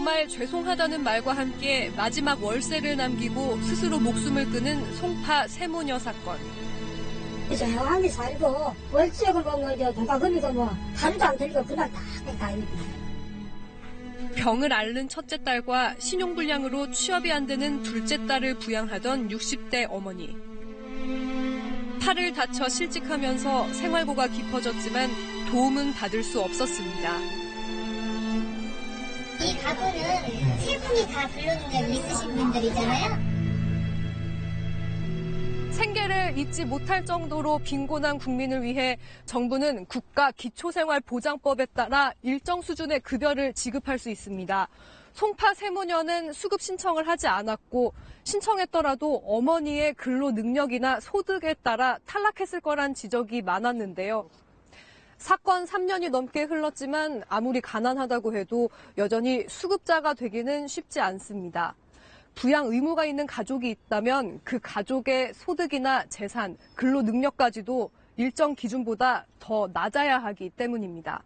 정말 죄송하다는 말과 함께 마지막 월세를 남기고 스스로 목숨을 끊은 송파 세모녀 사건. 조용하게 살고 월세금 뭐 누가 그니까 뭐 하루도 안 들고 그날 다 병을 앓는 첫째 딸과 신용불량으로 취업이 안 되는 둘째 딸을 부양하던 60대 어머니. 팔을 다쳐 실직하면서 생활고가 깊어졌지만 도움은 받을 수 없었습니다. 이 가구는 세 분이 다 근로능력이 있으신 분들이잖아요. 생계를 잊지 못할 정도로 빈곤한 국민을 위해 정부는 국가 기초생활보장법에 따라 일정 수준의 급여를 지급할 수 있습니다. 송파 세모녀는 수급 신청을 하지 않았고 신청했더라도 어머니의 근로 능력이나 소득에 따라 탈락했을 거란 지적이 많았는데요. 사건 3년이 넘게 흘렀지만 아무리 가난하다고 해도 여전히 수급자가 되기는 쉽지 않습니다. 부양 의무가 있는 가족이 있다면 그 가족의 소득이나 재산, 근로 능력까지도 일정 기준보다 더 낮아야 하기 때문입니다.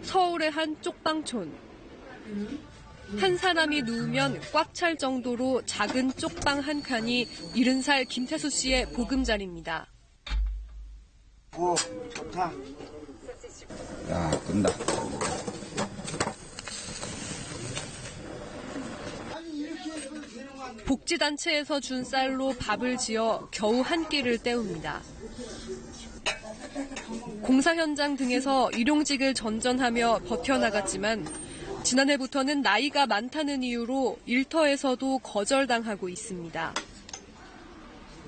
서울의 한 쪽방촌. 한 사람이 누우면 꽉 찰 정도로 작은 쪽방 한 칸이 70살 김태수 씨의 보금자리입니다. 오, 좋다. 야, 끈다. 복지단체에서 준 쌀로 밥을 지어 겨우 한 끼를 때웁니다. 공사 현장 등에서 일용직을 전전하며 버텨나갔지만 지난해부터는 나이가 많다는 이유로 일터에서도 거절당하고 있습니다.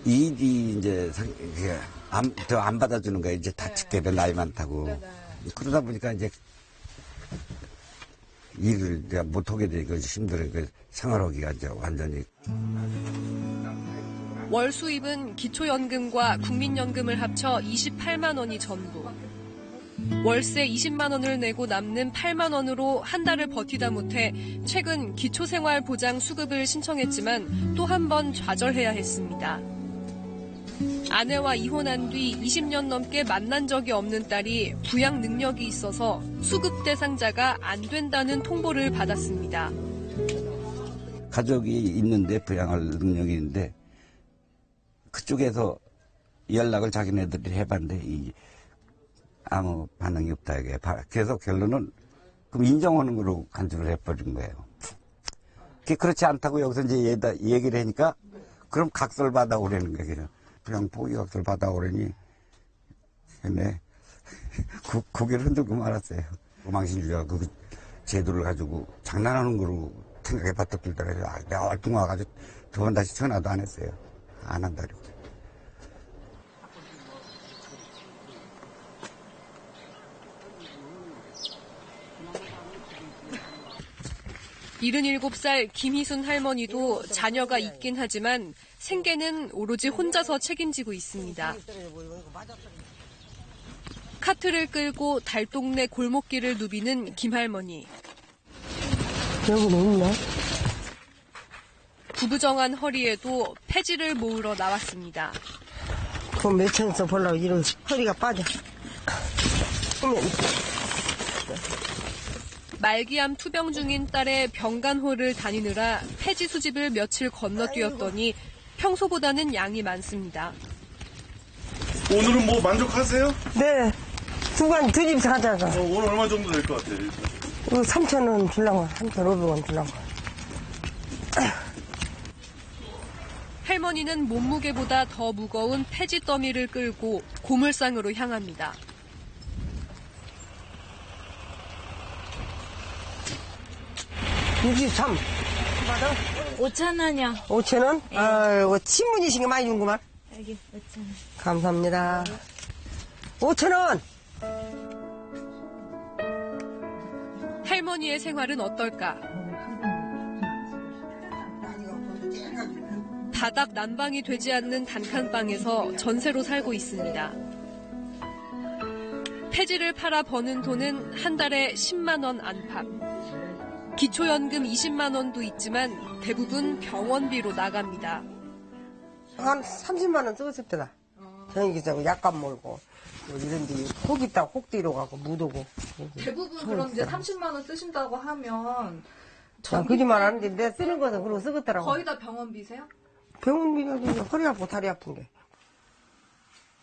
일이 이제 더 안 받아주는 거야. 이제 다치게 돼, 나이 많다고. 그러다 보니까 이제 일을 내가 못하게 되니까 힘들어요. 생활하기가 이제 완전히. 월 수입은 기초연금과 국민연금을 합쳐 28만 원이 전부. 월세 20만 원을 내고 남는 8만 원으로 한 달을 버티다 못해 최근 기초생활보장 수급을 신청했지만 또 한 번 좌절해야 했습니다. 아내와 이혼한 뒤 20년 넘게 만난 적이 없는 딸이 부양 능력이 있어서 수급 대상자가 안 된다는 통보를 받았습니다. 가족이 있는데 부양할 능력이 있는데 그쪽에서 연락을 자기네들이 해봤는데 아무 반응이 없다. 이게. 그래서 결론은 그럼 인정하는 거로 간주를 해버린 거예요. 그렇지 않다고 여기서 이제 얘기를 하니까 그럼 각서를 받아오라는 거예요. 그냥 포기 각서를 받아오라니 네. 고개를 흔들고 말았어요. 망신주의가 그 제도를 가지고 장난하는 거로 생각해 봤더라고요. 내가 얼뚱 와가지고 두 번 다시 전화도 안 했어요. 안 한다고. 77살 김희순 할머니도 자녀가 있긴 하지만 생계는 오로지 혼자서 책임지고 있습니다. 카트를 끌고 달동네 골목길을 누비는 김할머니. 여기는 있네. 구부정한 허리에도 폐지를 모으러 나왔습니다. 그 매천에서 보려고 이런 허리가 빠져. 말기암 투병 중인 딸의 병간호를 다니느라 폐지 수집을 며칠 건너뛰었더니 평소보다는 양이 많습니다. 오늘은 뭐 만족하세요? 네. 두간 두 집씩 하자가. 오늘 얼마 정도 될 것 같아요? 이거 3,000원 줄라고, 3,500원 줄라고. 할머니는 몸무게보다 더 무거운 폐지 더미를 끌고 고물상으로 향합니다. (63) 5,000원이요. 5,000원? 네. 아이고, 친분이신 게 많이 준구만. 여기 5,000원. 감사합니다. 5,000원! 할머니의 생활은 어떨까? 바닥 난방이 되지 않는 단칸방에서 전세로 살고 있습니다. 폐지를 팔아 버는 돈은 한 달에 10만 원 안팎. 기초연금 20만 원도 있지만 대부분 병원비로 나갑니다. 한 30만 원 쓰고 싶더라. 전기세고 약간 몰고 뭐 이런 데 혹 있다 혹 뒤로 가고 못 오고. 대부분 그럼 이제 30만 원 쓰신다고 하면 난 거짓말 안 하는데 내 쓰는 것은 그러고 쓰겠더라고. 거의 다 병원비세요? 병원비가 허리 아프고 다리 아픈 게.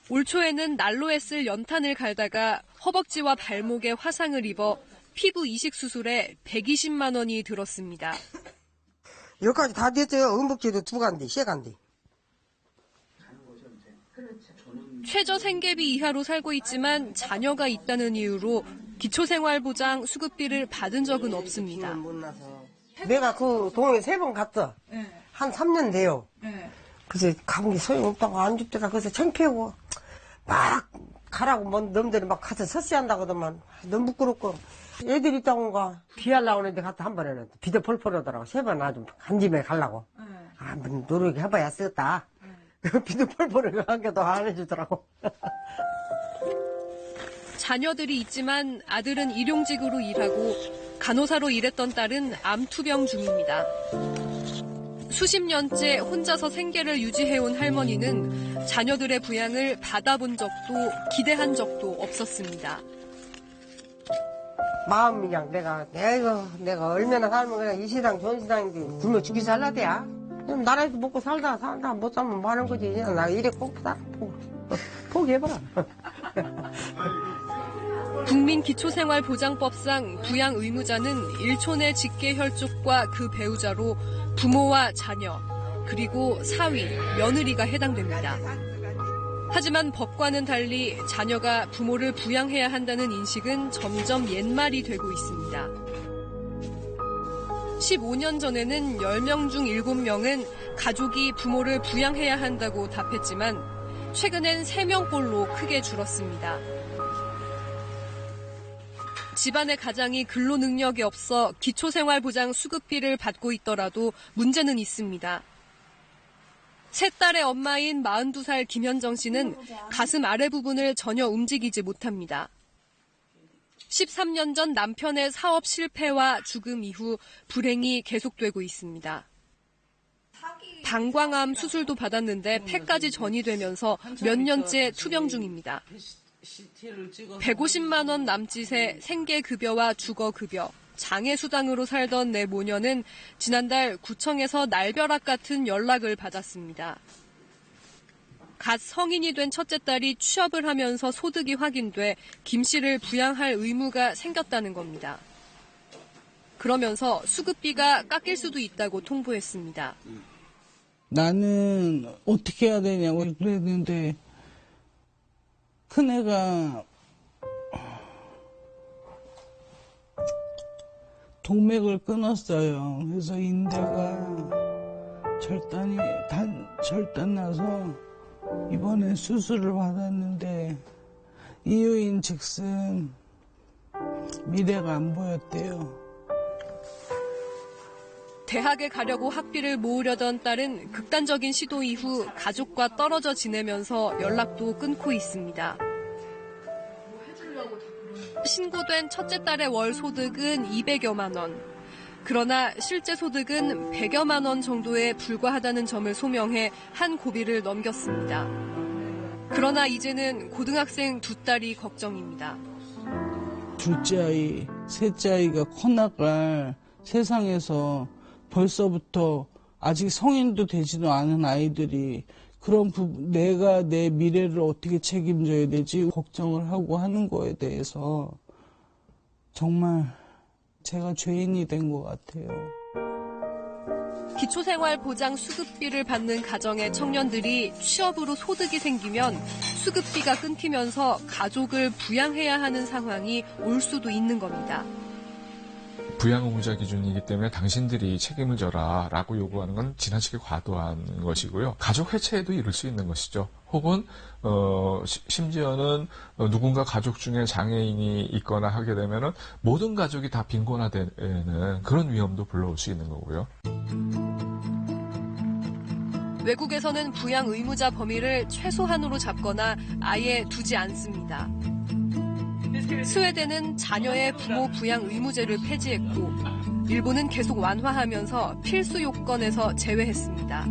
올 초에는 난로에 쓸 연탄을 갈다가 허벅지와 발목에 화상을 입어 피부 이식 수술에 120만 원이 들었습니다. 여기까지 다 됐어요. 음복지도 2간디, 3간디. 최저 생계비 이하로 살고 있지만 자녀가 있다는 이유로 기초생활보장 수급비를 받은 적은 없습니다. 내가 그 동네 3번 갔어. 한 3년 돼요. 그래서 가본 게 소용없다고 안 줍더라. 그래서 창피하고 막 가라고 뭔 놈들이 막 가서 서시한다고 하더만 너무 부끄럽고 애들 있다고가 비하려고 하는데 갔다 한 번에는 비도 펄펄 오더라고. 3번 아주 한 집에 가려고. 한번 노력해 해봐야 쓰겠다. 비도 펄펄 오게 안 해주더라고. 자녀들이 있지만 아들은 일용직으로 일하고 간호사로 일했던 딸은 암투병 중입니다. 수십 년째 혼자서 생계를 유지해온 할머니는 자녀들의 부양을 받아본 적도 기대한 적도 없었습니다. 마음이 그냥 내가 얼마나 살면 그냥 이 세상 좋은 세상인데 굶어 죽기 살라대야. 그럼 나라에서 먹고 살다 못 살면 뭐 하는 거지. 그냥 나 이래 꼭 포기해봐라. 국민기초생활보장법상 부양 의무자는 1촌 내 직계혈족과 그 배우자로 부모와 자녀, 그리고 사위, 며느리가 해당됩니다. 하지만 법과는 달리 자녀가 부모를 부양해야 한다는 인식은 점점 옛말이 되고 있습니다. 15년 전에는 10명 중 7명은 가족이 부모를 부양해야 한다고 답했지만 최근엔 3명꼴로 크게 줄었습니다. 집안의 가장이 근로 능력이 없어 기초생활보장 수급비를 받고 있더라도 문제는 있습니다. 세 딸의 엄마인 42살 김현정 씨는 가슴 아래 부분을 전혀 움직이지 못합니다. 13년 전 남편의 사업 실패와 죽음 이후 불행이 계속되고 있습니다. 방광암 수술도 받았는데 폐까지 전이되면서 몇 년째 투병 중입니다. 150만 원 남짓의 생계급여와 주거급여, 장애수당으로 살던 내 모녀는 지난달 구청에서 날벼락 같은 연락을 받았습니다. 갓 성인이 된 첫째 딸이 취업을 하면서 소득이 확인돼 김 씨를 부양할 의무가 생겼다는 겁니다. 그러면서 수급비가 깎일 수도 있다고 통보했습니다. 나는 어떻게 해야 되냐고 그랬는데 큰애가 동맥을 끊었어요. 그래서 인대가 절단 나서 이번에 수술을 받았는데 이유인 즉슨 미래가 안 보였대요. 대학에 가려고 학비를 모으려던 딸은 극단적인 시도 이후 가족과 떨어져 지내면서 연락도 끊고 있습니다. 신고된 첫째 딸의 월 소득은 200여만 원. 그러나 실제 소득은 100여만 원 정도에 불과하다는 점을 소명해 한 고비를 넘겼습니다. 그러나 이제는 고등학생 2딸이 걱정입니다. 둘째 아이, 셋째 아이가 커나갈 세상에서 벌써부터 아직 성인도 되지도 않은 아이들이 그런 내가 내 미래를 어떻게 책임져야 되지 걱정을 하고 하는 거에 대해서 정말 제가 죄인이 된 것 같아요. 기초생활보장 수급비를 받는 가정의 청년들이 취업으로 소득이 생기면 수급비가 끊기면서 가족을 부양해야 하는 상황이 올 수도 있는 겁니다. 부양 의무자 기준이기 때문에 당신들이 책임을 져라 라고 요구하는 건 지나치게 과도한 것이고요. 가족 해체에도 이를 수 있는 것이죠. 혹은 심지어는 누군가 가족 중에 장애인이 있거나 하게 되면은 모든 가족이 다 빈곤화되는 그런 위험도 불러올 수 있는 거고요. 외국에서는 부양 의무자 범위를 최소한으로 잡거나 아예 두지 않습니다. 스웨덴은 자녀의 부모 부양 의무제를 폐지했고 일본은 계속 완화하면서 필수 요건에서 제외했습니다.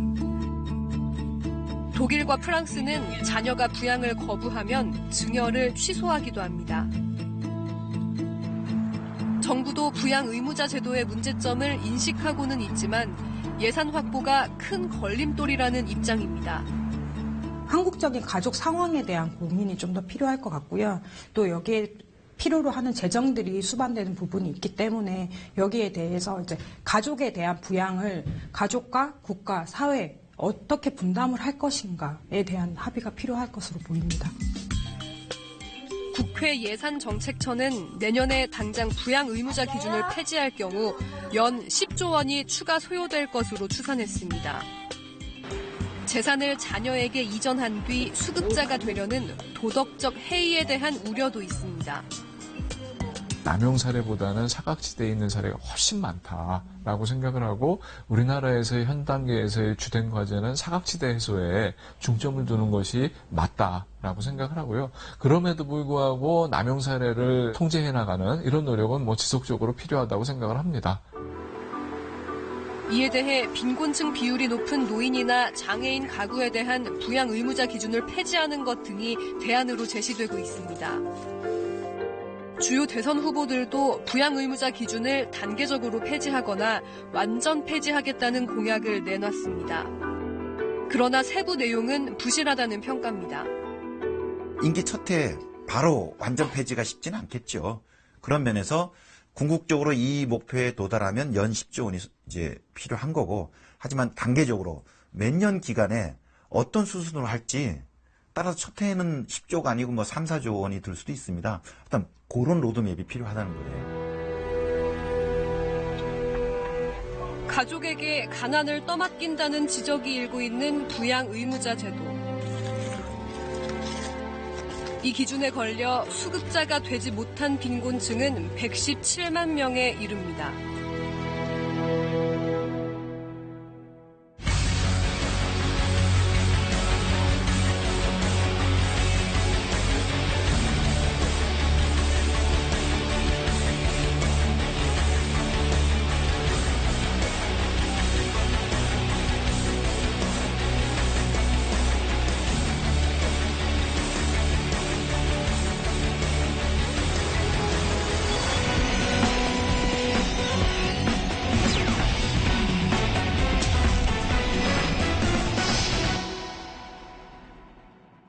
독일과 프랑스는 자녀가 부양을 거부하면 증여를 취소하기도 합니다. 정부도 부양 의무자 제도의 문제점을 인식하고는 있지만 예산 확보가 큰 걸림돌이라는 입장입니다. 한국적인 가족 상황에 대한 고민이 좀 더 필요할 것 같고요. 또 여기에 필요로 하는 재정들이 수반되는 부분이 있기 때문에 여기에 대해서 이제 가족에 대한 부양을 가족과 국가, 사회 어떻게 분담을 할 것인가에 대한 합의가 필요할 것으로 보입니다. 국회 예산정책처는 내년에 당장 부양 의무자 기준을 폐지할 경우 연 10조 원이 추가 소요될 것으로 추산했습니다. 재산을 자녀에게 이전한 뒤 수급자가 되려는 도덕적 해이에 대한 우려도 있습니다. 남용 사례보다는 사각지대에 있는 사례가 훨씬 많다라고 생각을 하고 우리나라에서의 현 단계에서의 주된 과제는 사각지대 해소에 중점을 두는 것이 맞다라고 생각을 하고요. 그럼에도 불구하고 남용 사례를 통제해 나가는 이런 노력은 지속적으로 필요하다고 생각을 합니다. 이에 대해 빈곤층 비율이 높은 노인이나 장애인 가구에 대한 부양 의무자 기준을 폐지하는 것 등이 대안으로 제시되고 있습니다. 주요 대선 후보들도 부양 의무자 기준을 단계적으로 폐지하거나 완전 폐지하겠다는 공약을 내놨습니다. 그러나 세부 내용은 부실하다는 평가입니다. 임기 첫 해 바로 완전 폐지가 쉽지는 않겠죠. 그런 면에서 궁극적으로 이 목표에 도달하면 연 10조 원이 이제 필요한 거고, 하지만 단계적으로 몇 년 기간에 어떤 수순으로 할지 따라서 첫 해에는 10조가 아니고 3, 4조 원이 들 수도 있습니다. 일단 그런 로드맵이 필요하다는 거예요. 가족에게 가난을 떠맡긴다는 지적이 일고 있는 부양 의무자 제도. 이 기준에 걸려 수급자가 되지 못한 빈곤층은 117만 명에 이릅니다.